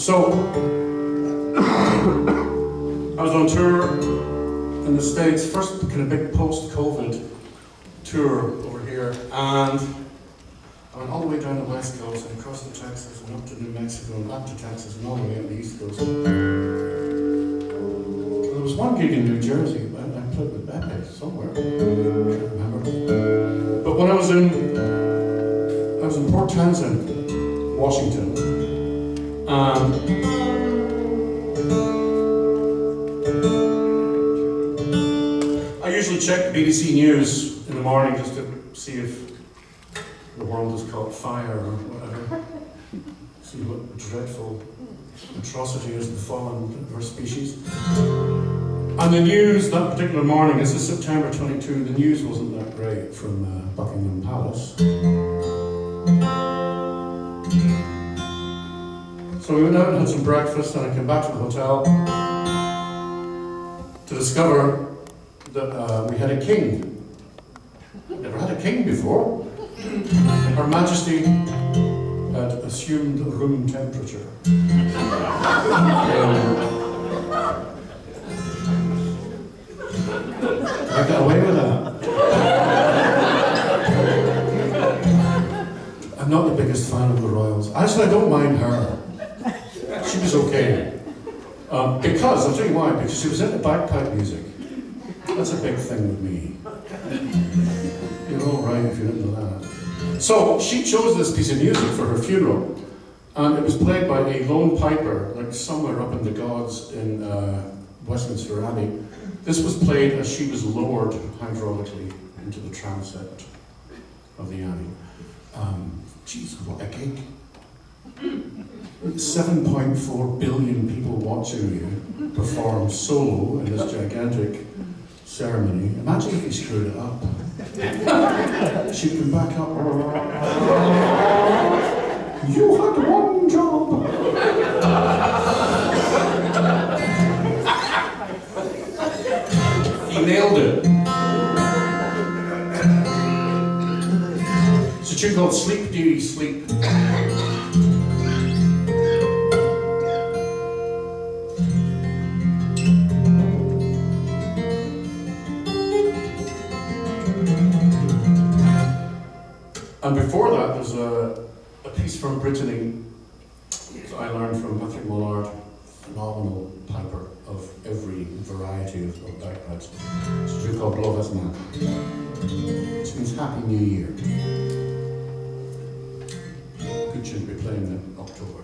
So, I was on tour in the States, first kind of big post-COVID tour over here, and I went all the way down the West Coast and across to Texas and up to New Mexico and up to Texas and all the way up the East Coast. There was one gig in New Jersey. I played with Pepe somewhere. I can't remember. But when I was in Port Townsend, Washington, I usually check the BBC News in the morning just to see if the world has caught fire or whatever. See what dreadful atrocity has befallen our species. And the news that particular morning, this is September 22, the news wasn't that great from Buckingham Palace. So we went out and had some breakfast, and I came back to the hotel to discover that we had a king. Never had a king before. Her Majesty had assumed room temperature. I got away with that. I'm not the biggest fan of the royals. Actually, I don't mind her. She was okay. Because, I'll tell you why, because she was into bagpipe music. That's a big thing with me. You're all right if you're into that. So, she chose this piece of music for her funeral, and it was played by a lone piper, like somewhere up in the gods in Westminster Abbey. This was played as she was lowered hydraulically into the transept of the Abbey. Jeez, what a gig. 7.4 billion people watching you perform solo in this gigantic ceremony. Imagine if you screwed it up. She'd come back up. You had one job. He nailed it. It's a tune called Sleep, Dearie, Sleep. And before that, there's a piece from Brittany that I learned from Patrick Mollard, phenomenal piper of every variety of bagpipes. It's a tune called Love As Man, which means Happy New Year. Good tune to be playing in October.